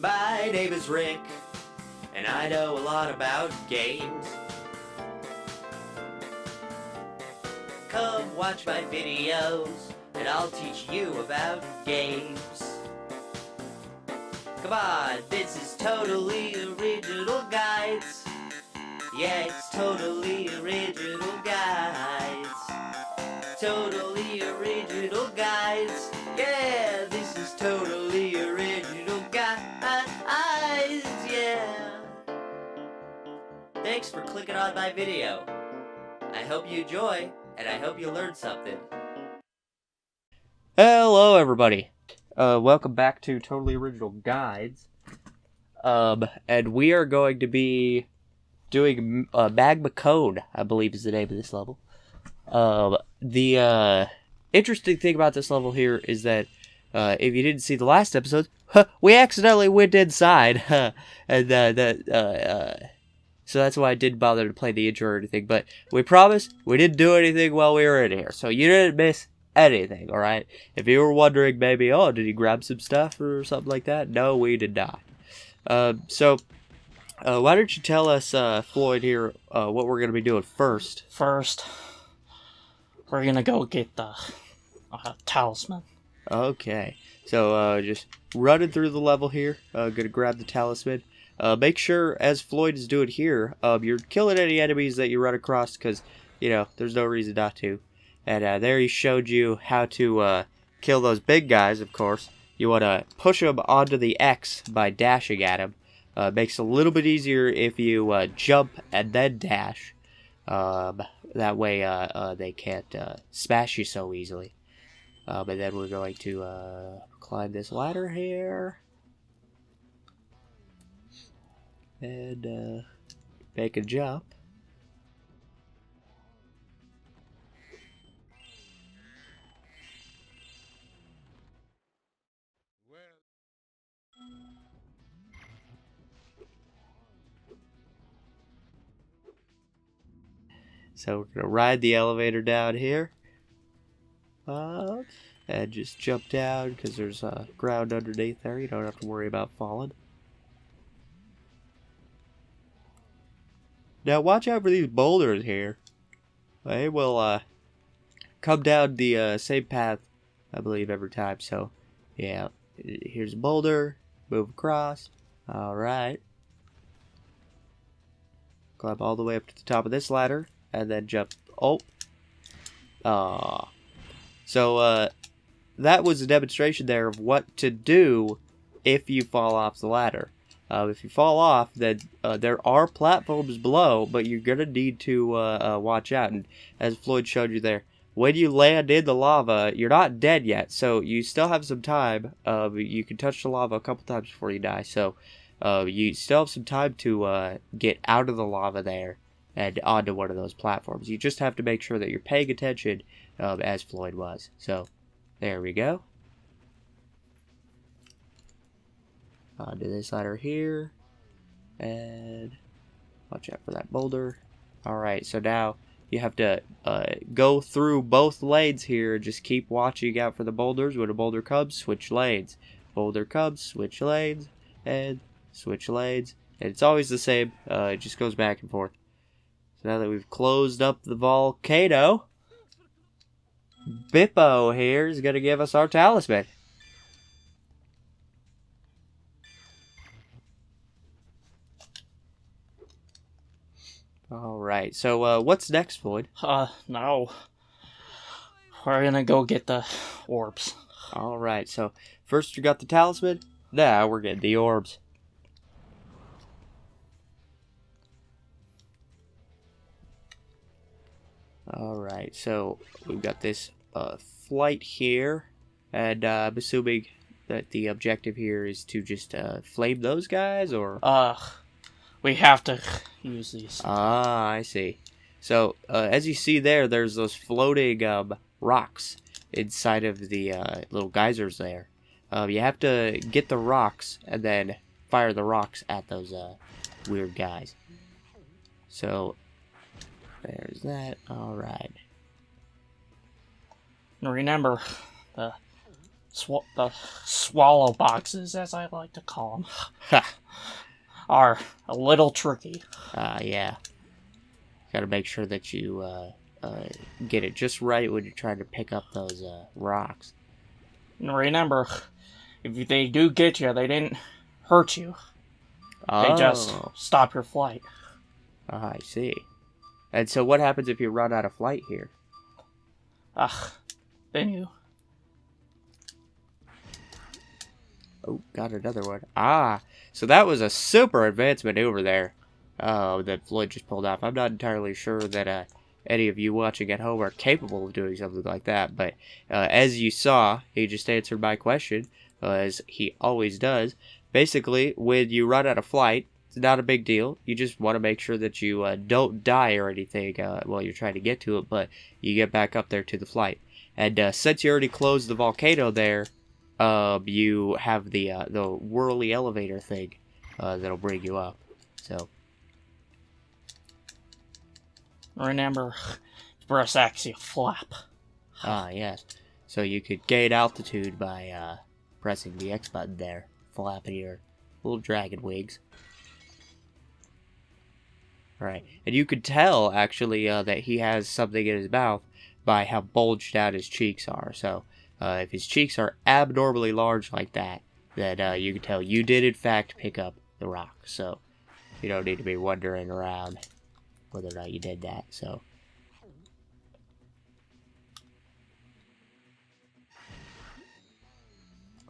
My name is Rick, and I know a lot about games. Come watch my videos, and I'll teach you about games. Come on, this is totally original guides. Yeah, it's totally original guides. Totally original guides. Yeah, this is totally original guides. Yeah. Thanks for clicking on my video. I hope you enjoy, and I hope you learned something. Hello, everybody. Welcome back to Totally Original Guides. And we are going to be doing Magma Cone, I believe is the name of this level. The interesting thing about this level here is that if you didn't see the last episode, we accidentally went inside, and so that's why I didn't bother to play the intro or anything. But we promise we didn't do anything while we were in here, so you didn't miss anything. All right. If you were wondering, maybe, oh, did he grab some stuff or something like that? No, we did not. So why don't you tell us, Floyd, here, what we're gonna be doing first? First, we're gonna go get the talisman. Okay, so just running through the level here. Gonna grab the talisman. Make sure, as Floyd is doing here, you're killing any enemies that you run across, because, you know, there's no reason not to. And there he showed you how to kill those big guys, of course. You want to push them onto the X by dashing at them. Makes it a little bit easier if you jump and then dash. That way they can't smash you so easily. And then we're going to climb this ladder here. And make a jump. So we're going to ride the elevator down here. And just jump down because there's ground underneath there. You don't have to worry about falling. Now watch out for these boulders here. They will come down the same path, I believe, every time. So, yeah, here's a boulder. Move across. Alright. Climb all the way up to the top of this ladder. And then jump. Oh. So, that was a demonstration there of what to do if you fall off the ladder. If you fall off, then there are platforms below, but you're going to need to watch out. And as Floyd showed you there, when you land in the lava, you're not dead yet, so you still have some time. You can touch the lava a couple times before you die, so you still have some time to get out of the lava there and onto one of those platforms. You just have to make sure that you're paying attention, as Floyd was. So, there we go. Onto this ladder here, and watch out for that boulder. Alright, so now you have to go through both lanes here. Just keep watching out for the boulders. When a boulder comes, switch lanes. Boulder comes, switch lanes, and switch lanes. And it's always the same. It just goes back and forth. So now that we've closed up the volcano, Bippo here is going to give us our talisman. Alright, so what's next, Floyd? Now we're gonna go get the orbs. Alright, so first you got the talisman, now we're getting the orbs. Alright, so we've got this flight here, and I'm assuming that the objective here is to just flame those guys, or? We have to use these. Ah, I see. So, as you see there, there's those floating rocks inside of the little geysers there. You have to get the rocks and then fire the rocks at those weird guys. So, there's that. Alright. Remember, the swallow boxes, as I like to call them, Ha! are a little tricky. Yeah. Gotta make sure that you, get it just right when you're trying to pick up those, rocks. And remember, if they do get you, they didn't hurt you. They just Oh. stop your flight. I see. And so what happens if you run out of flight here? Then you... Oh, got another one. Ah, so that was a super advanced maneuver there that Floyd just pulled off. I'm not entirely sure that any of you watching at home are capable of doing something like that, but as you saw, he just answered my question, as he always does. Basically, when you run out of flight, it's not a big deal. You just want to make sure that you don't die or anything while you're trying to get to it, but you get back up there to the flight. And since you already closed the volcano there, you have the whirly elevator thing that'll bring you up. So Remember, press axial flap. yes. So you could gain altitude by pressing the X button there, flapping your little dragon wings. Right, and you could tell actually that he has something in his mouth by how bulged out his cheeks are. So if his cheeks are abnormally large like that, then you can tell you did in fact pick up the rock. So you don't need to be wondering around whether or not you did that. So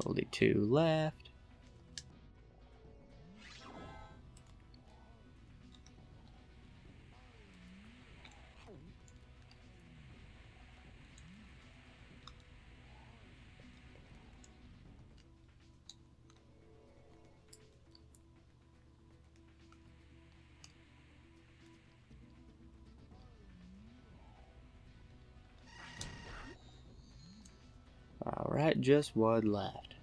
only 2 left. Alright, just 1 left.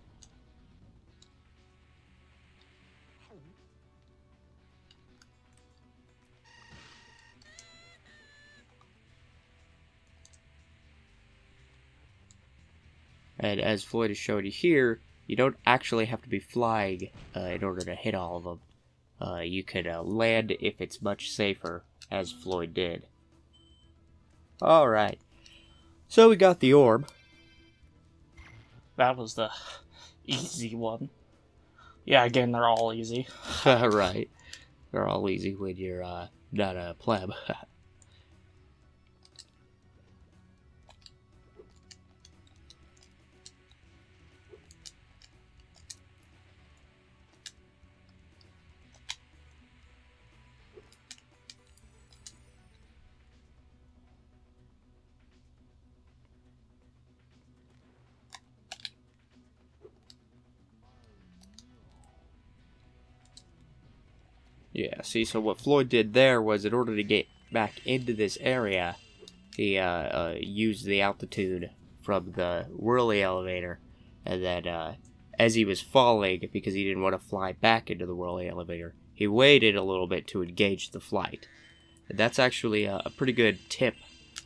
And as Floyd has showed you here, you don't actually have to be flying in order to hit all of them. You could land if it's much safer, as Floyd did. Alright, so we got the orb. That was the easy one. Yeah, again, they're all easy. Right, they're all easy when you're not a pleb. Yeah, see, so what Floyd did there was, in order to get back into this area, he used the altitude from the whirly elevator, and then as he was falling, because he didn't want to fly back into the whirly elevator, he waited a little bit to engage the flight. And that's actually a pretty good tip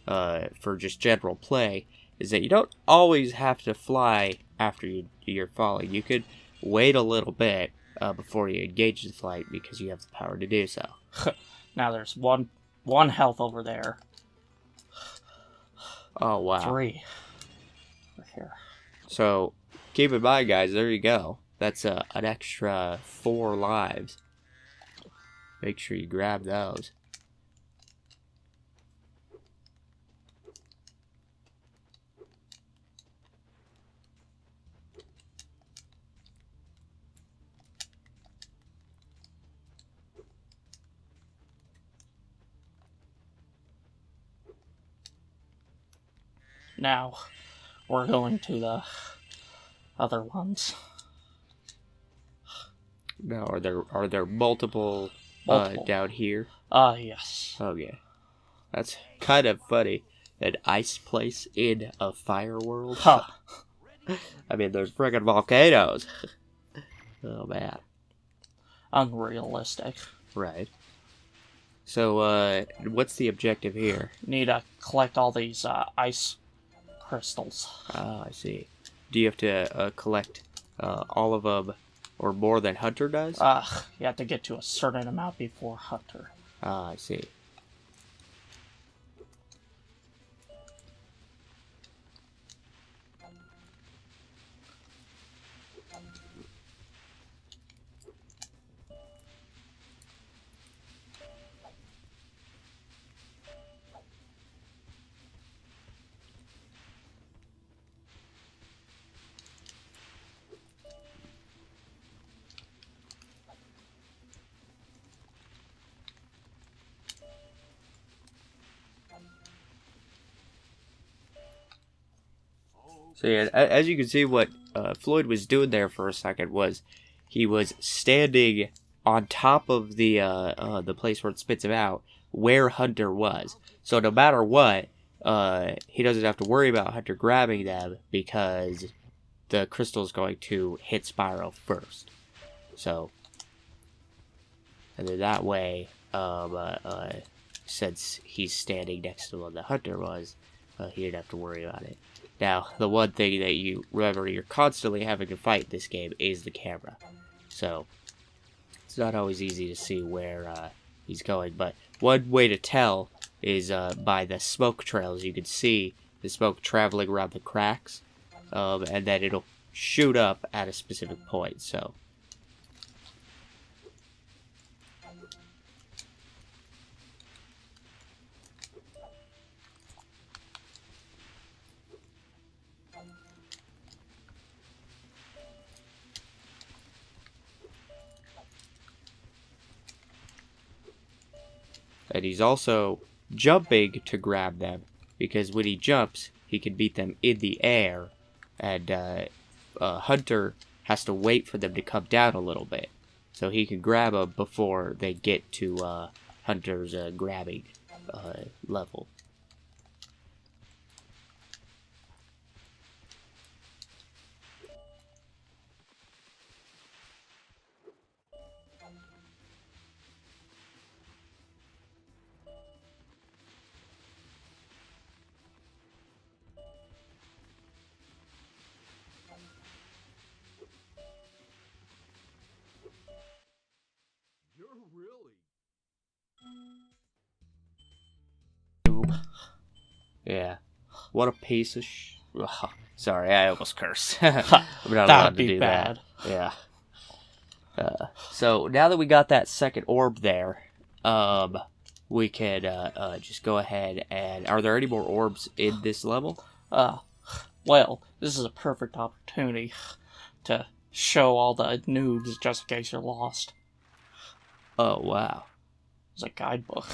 for just general play, is that you don't always have to fly after you're falling. You could wait a little bit before you engage the flight, because you have the power to do so. Now there's one health over there. Oh, wow. 3. Over here. So, keep in mind, guys, there you go. That's an extra 4 lives. Make sure you grab those. Now, we're going to the other ones. Now, are there multiple, Multiple. down here? Yes. Okay. That's kind of funny. An ice place in a fire world? Huh. I mean, there's friggin' volcanoes. Oh, man. Unrealistic. Right. So, what's the objective here? Need to collect all these ice crystals. Oh, I see. Do you have to collect all of them or more than Hunter does? You have to get to a certain amount before Hunter. Ah, I see. So yeah, as you can see, what Floyd was doing there for a second was he was standing on top of the place where it spits him out, where Hunter was. So no matter what, he doesn't have to worry about Hunter grabbing them because the crystal is going to hit Spyro first. So, and then that way, since he's standing next to where the Hunter was, he didn't have to worry about it. Now, the one thing that you remember you're constantly having to fight in this game is the camera. So, it's not always easy to see where he's going. But one way to tell is by the smoke trails. You can see the smoke traveling around the cracks. And then it'll shoot up at a specific point. So, and he's also jumping to grab them, because when he jumps, he can beat them in the air, and Hunter has to wait for them to come down a little bit, so he can grab them before they get to Hunter's grabbing level. Yeah. What a piece of Ugh. Sorry, I almost cursed. I'm not allowed to do bad. that. Yeah. So now that we got that second orb there, we could just go ahead and... Are there any more orbs in this level? Well, this is a perfect opportunity to show all the noobs just in case you're lost. Oh, wow. There's a guidebook.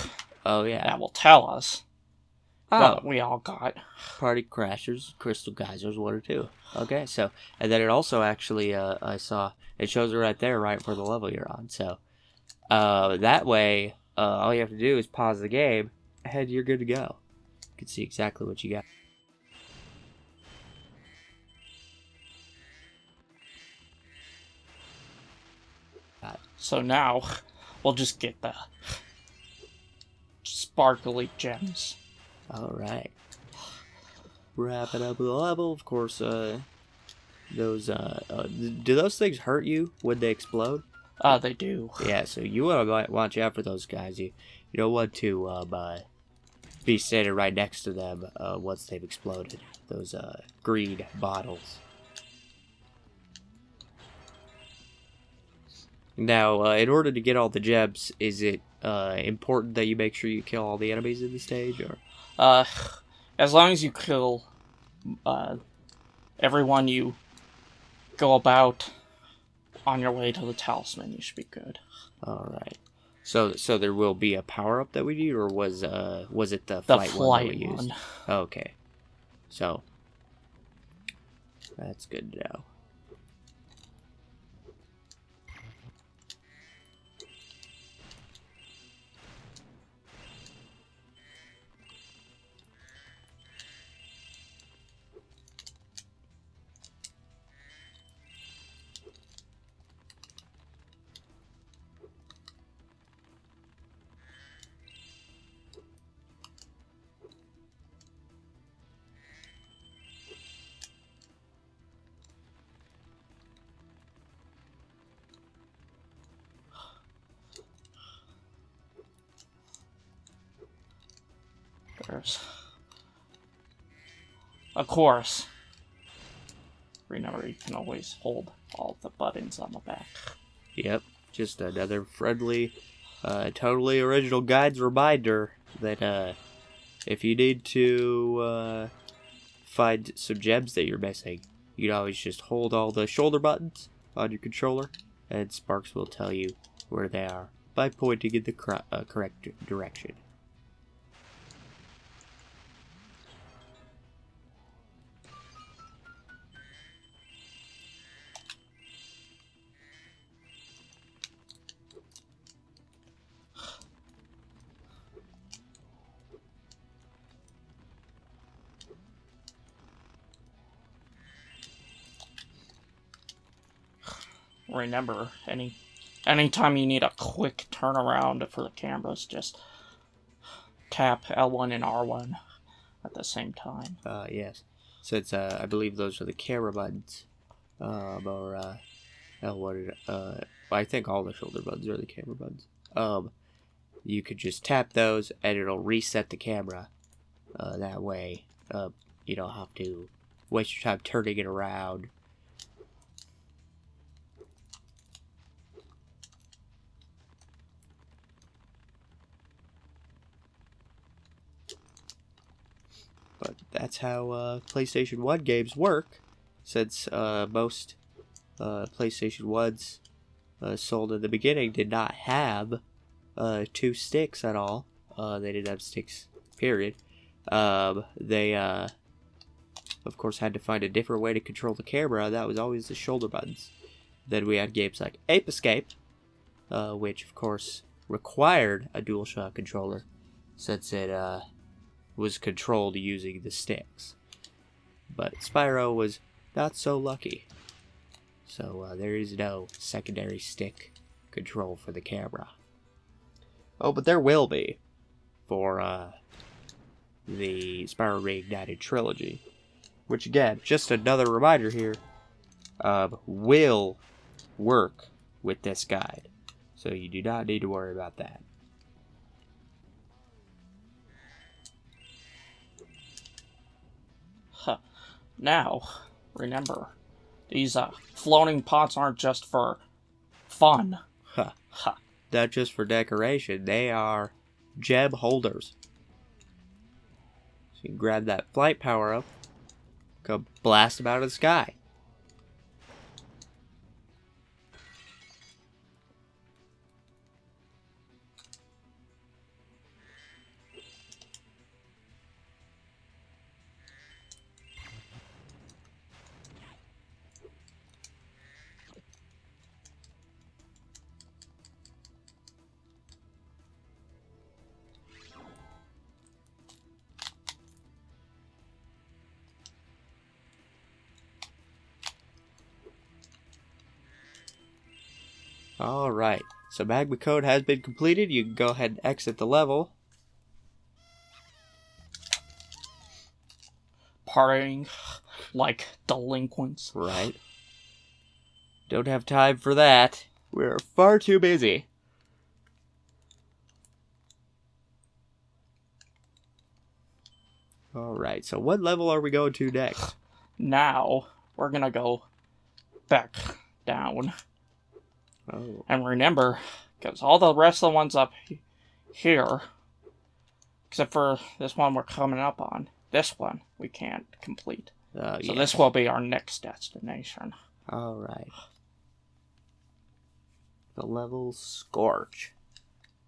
Oh, yeah. That will tell us Oh. what we all got. Party Crashers, Crystal Geysers, 1 or 2. Okay, so... And then it also actually, I saw... It shows it right there, right for the level you're on. So, that way, all you have to do is pause the game, and you're good to go. You can see exactly what you got. So now, we'll just get the sparkly gems. Alright. Wrapping up the level, of course, those, do those things hurt you when they explode? They do. Yeah, so you want to watch out for those guys. You don't want to, be standing right next to them, once they've exploded. Those, green bottles. Now, in order to get all the gems, is it, important that you make sure you kill all the enemies in the stage, or? As long as you kill, everyone you go about on your way to the talisman, you should be good. Alright. So there will be a power-up that we need, or was it the flight one that we used? Okay. So, that's good to know. controllers. Of course. Remember, you can always hold all the buttons on the back. Yep, just another friendly, totally original guide's reminder that if you need to find some gems that you're missing, you can always just hold all the shoulder buttons on your controller, and Sparks will tell you where they are by pointing in the correct direction. Remember, anytime you need a quick turnaround for the cameras, just tap L1 and R1 at the same time. Yes. Since I believe those are the camera buttons. Or L1, I think all the shoulder buttons are the camera buttons. You could just tap those and it'll reset the camera. That way, you don't have to waste your time turning it around. But that's how PlayStation 1 games work, since most PlayStation 1s sold in the beginning did not have 2 sticks at all. They didn't have sticks, period. They, of course, had to find a different way to control the camera. That was always the shoulder buttons. Then we had games like Ape Escape, which, of course, required a DualShock controller, since it was controlled using the sticks. But Spyro was not so lucky. So there is no secondary stick control for the camera. Oh, but there will be for the Spyro Reignited trilogy. Which again, just another reminder here, will work with this guide. So you do not need to worry about that. Now, remember, these floating pots aren't just for fun. Not just for decoration, they are gem holders. So you can grab that flight power up, go blast them out of the sky. Alright, so Magma Cone has been completed. You can go ahead and exit the level. Partying like delinquents. Right. Don't have time for that. We're far too busy. Alright, so what level are we going to next? Now, we're gonna go back down. Oh. And remember, because all the rest of the ones up here, except for this one we're coming up on, this one we can't complete. So yes. this will be our next destination. Alright. The level Scorch.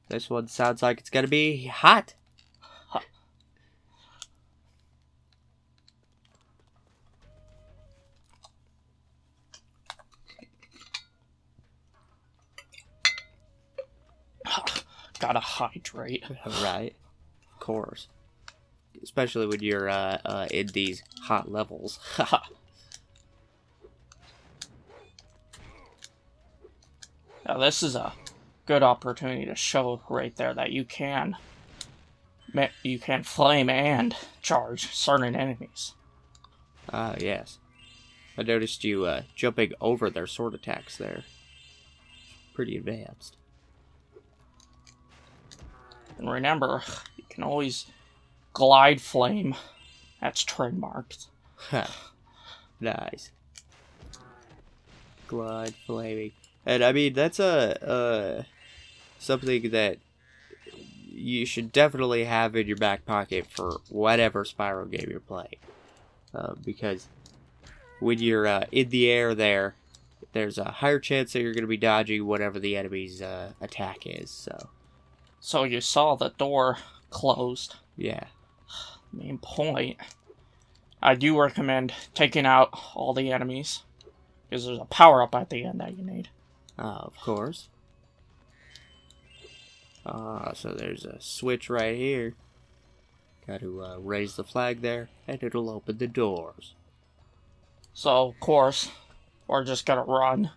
This one sounds like it's gonna be hot. Gotta hydrate. Right. Of course. Especially when you're in these hot levels. Now this is a good opportunity to show right there that you can flame and charge certain enemies. Ah, yes. I noticed you jumping over their sword attacks there. Pretty advanced. And remember, you can always Glide Flame. That's trademarked. Ha. Nice. Glide flaming. And I mean, that's something that you should definitely have in your back pocket for whatever Spyro game you're playing. Because when you're in the air there's a higher chance that you're going to be dodging whatever the enemy's attack is. So you saw the door closed. Yeah. Main point. I do recommend taking out all the enemies. Because there's a power-up at the end that you need. Of course. So there's a switch right here. Got to raise the flag there, and it'll open the doors. So, of course, we're just gonna run.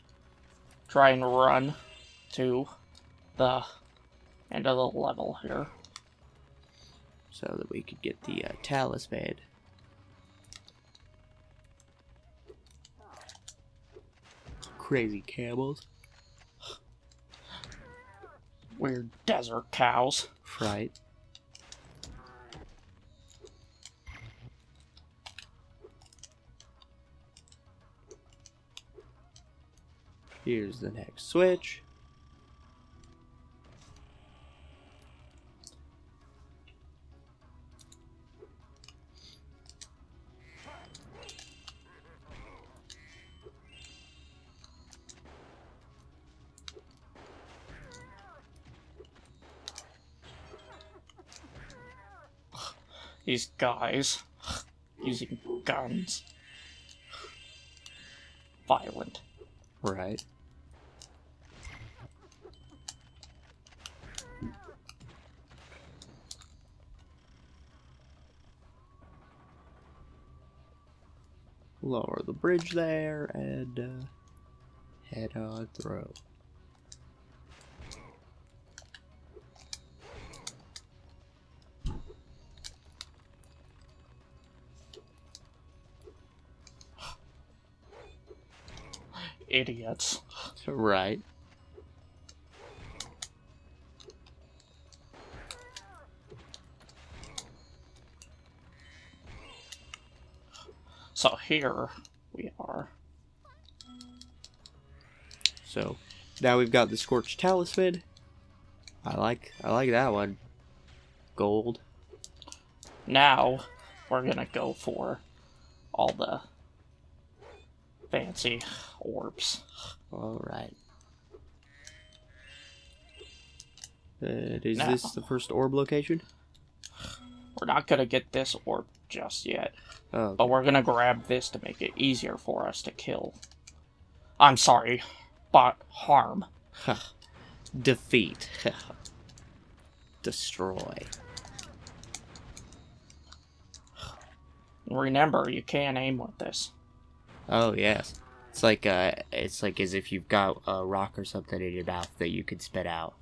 Try and run to the end of the level here. So that we could get the talisman. Crazy camels. Weird desert cows. Right. Here's the next switch. These guys using guns. Violent. Right. Lower the bridge there and head on through. Idiots. Right. So here we are. So now we've got the Scorch talisman. I like that one. Gold. Now we're gonna go for all the fancy orbs. All right. Is Now. this the first orb location? We're not gonna get this orb just yet. Oh, But we're gonna grab this to make it easier for us to kill. I'm sorry, but harm. defeat. Destroy. Remember, you can't aim with this. Oh yes. It's like as if you've got a rock or something in your mouth that you can spit out.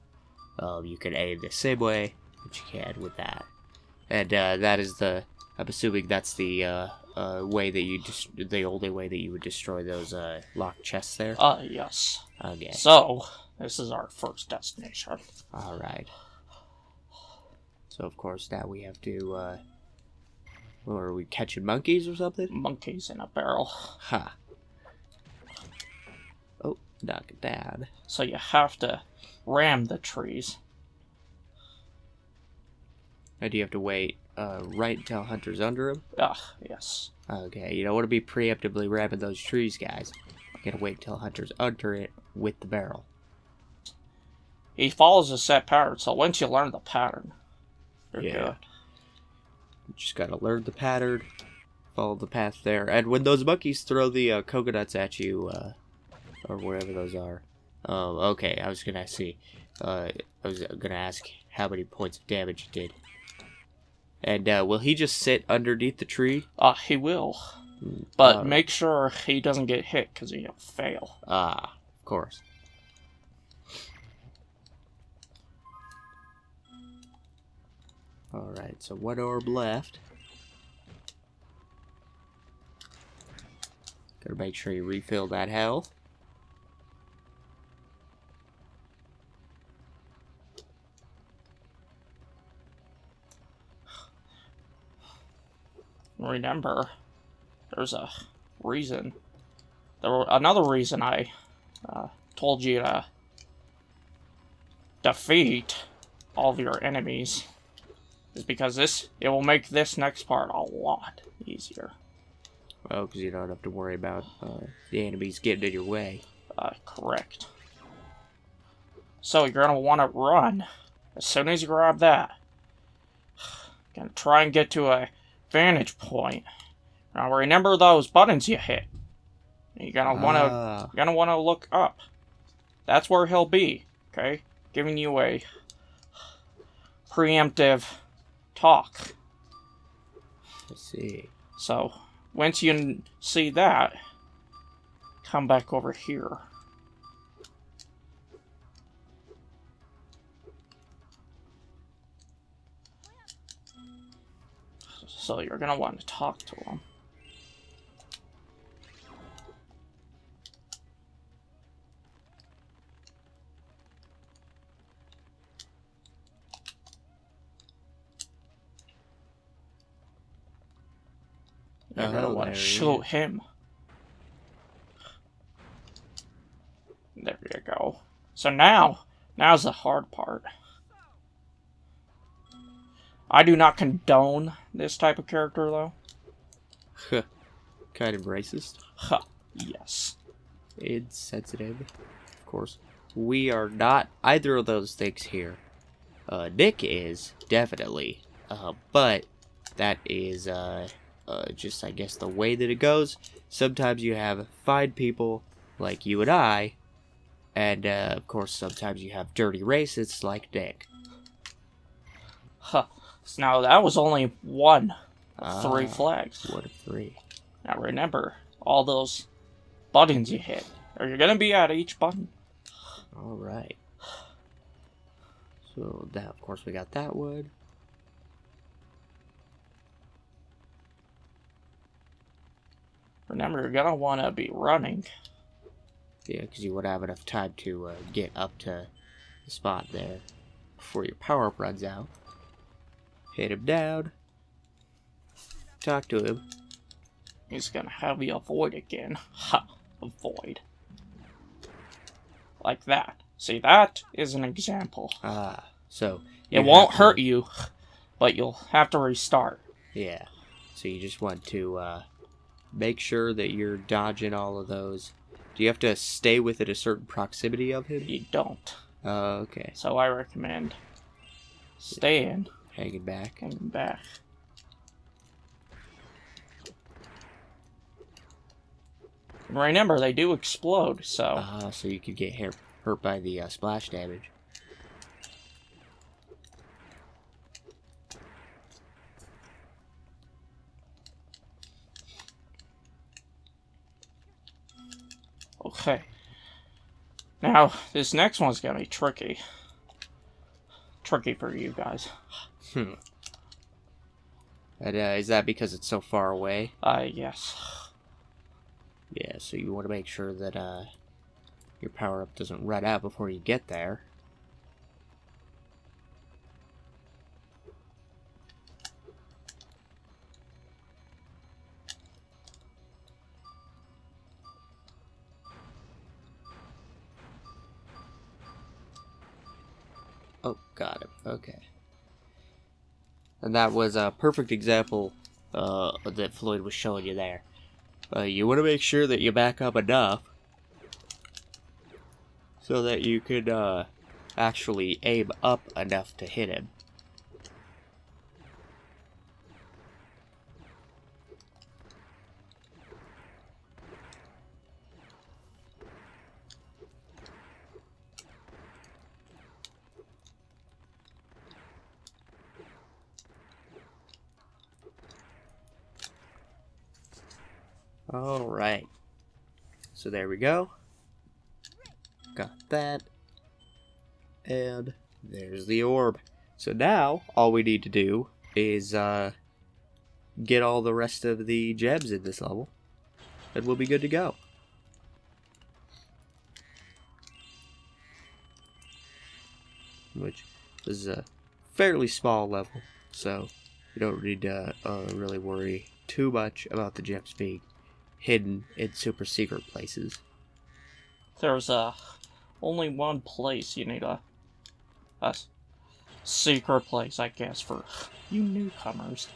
You can aim the same way that you can with that. And that is I'm assuming that's the way that you the only way that you would destroy those locked chests there. Yes. Okay. So this is our first destination. All right. So of course now we have to. Or are we catching monkeys or something? Monkeys in a barrel. Ha. Oh, knock it down. So you have to ram the trees. And do you have to wait right until Hunter's under him? Yes. Okay, you don't want to be preemptively ramming those trees, guys. You gotta wait till Hunter's under it with the barrel. He follows a set pattern, so once you learn the pattern, you're good. You just gotta learn the pattern, follow the path there. And when those monkeys throw the coconuts at you, or wherever those are. Okay, I was gonna see. I was gonna ask how many points of damage it did. And will he just sit underneath the tree? He will. But make sure he doesn't get hit, because he'll fail. Of course. Alright, so one orb left. Gotta make sure you refill that health. remember, there's a reason. Another reason I told you to defeat all of your enemies is because it will make this next part a lot easier. Oh, because you don't have to worry about the enemies getting in your way. Correct. So you're gonna want to run as soon as you grab that. Gonna try and get to a vantage point. Now remember those buttons you hit. You're gonna wanna look up. That's where he'll be. Okay, giving you a preemptive talk. I see. So once you see that, come back over here. So you're gonna want to talk to him. You're gonna want to shoot him. There you go. So now's the hard part. I do not condone this type of character, though. Kind of racist. Yes. Insensitive. Of course. We are not either of those things here. Nick is, definitely. But that is, just, I guess, the way that it goes. Sometimes you have fine people like you and I, and, of course, sometimes you have dirty racists like Nick. So now, that was only one of 3 flags. One of 3. Now, remember, all those buttons you hit, or you're gonna be at each button. Alright. So, now, of course, we got that one. Remember, you're gonna want to be running. Yeah, because you would have enough time to get up to the spot there before your power-up runs out. Hit him down. Talk to him. He's gonna have you avoid again. Ha! Avoid. Like that. See, that is an example. So... It won't hurt you, but you'll have to restart. Yeah. So you just want to, make sure that you're dodging all of those. Do you have to stay within a certain proximity of him? You don't. Okay. So I recommend staying. Hanging back. Hanging back. And remember, they do explode, so... So you could get hurt by the splash damage. Okay. Now, this next one's gonna be tricky. Tricky for you guys. And, is that because it's so far away? Yes. Yeah, so you want to make sure that, your power-up doesn't run out before you get there. Oh, got him. Okay. And that was a perfect example that Floyd was showing you there. You want to make sure that you back up enough so that you could actually aim up enough to hit him. Alright. So there we go. Got that. And there's the orb. So now, all we need to do is get all the rest of the gems in this level. And we'll be good to go. Which is a fairly small level. So We don't need to really worry too much about the gems being hidden in super secret places. There's only one place you need a secret place, I guess, for you newcomers.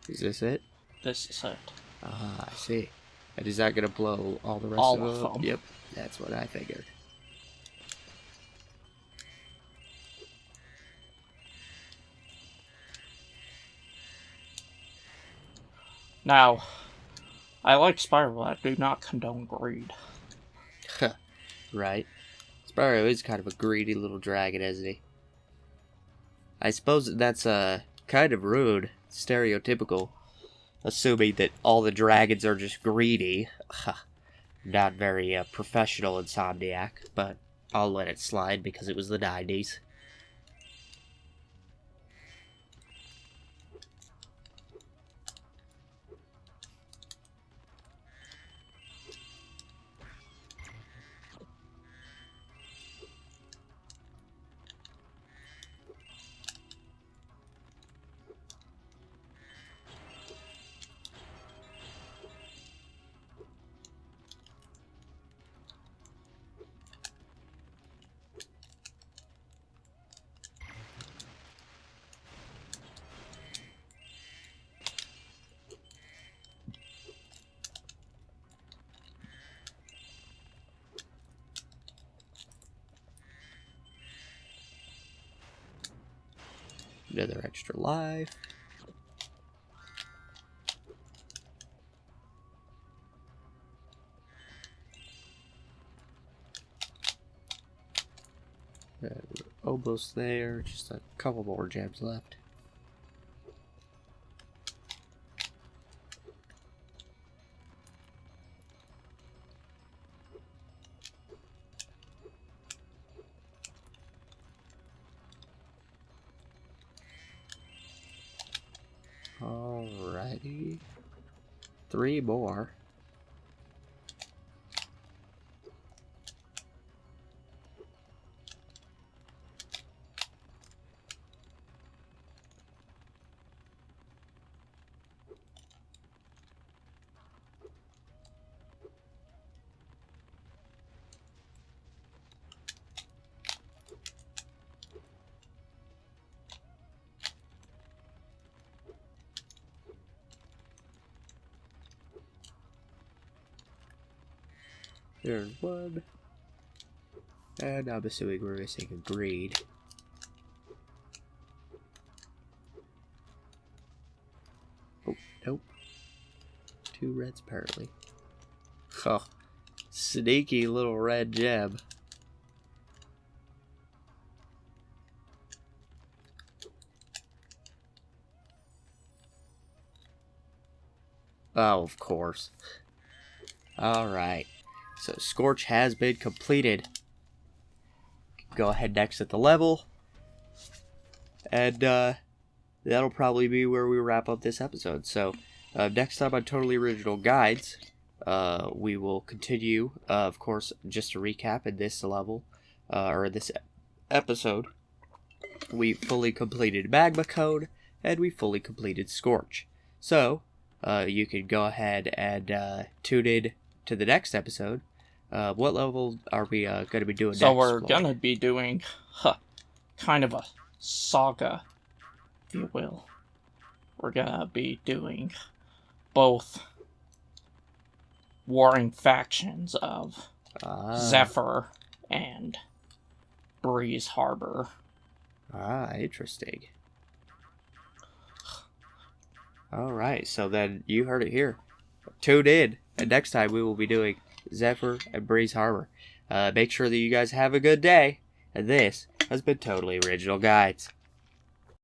Is this it? This is it. Ah, I see. And is that gonna blow all the rest All of of them. Yep, that's what I figured. Now, I like Spyro, I do not condone greed. Right. Spyro is kind of a greedy little dragon, isn't he? I suppose that's kind of rude, stereotypical, assuming that all the dragons are just greedy. Not very professional Insomniac, but I'll let it slide because it was the 90s. Another extra life. We're almost there. Just a couple more gems left. Alrighty. 3 more. There's 1. And I'm assuming we're missing a greed. Oh, nope. 2 reds apparently. Huh. Sneaky little red gem. Oh, of course. Alright. So Scorch has been completed. Go ahead next at the level. And that'll probably be where we wrap up this episode. So next time on Totally Original Guides, we will continue, of course, just to recap in this level, or this episode, we fully completed Magma Cone, and we fully completed Scorch. So, you can go ahead and tune in to the next episode. What level are we going to be doing next? So we're going to be doing kind of a saga, if you will. We're going to be doing both warring factions of Zephyr and Breeze Harbor. Interesting. Alright, so then you heard it here. Tune in, and next time we will be doing Zephyr and Breeze Harbor. Make sure that you guys have a good day, and this has been Totally Original Guides.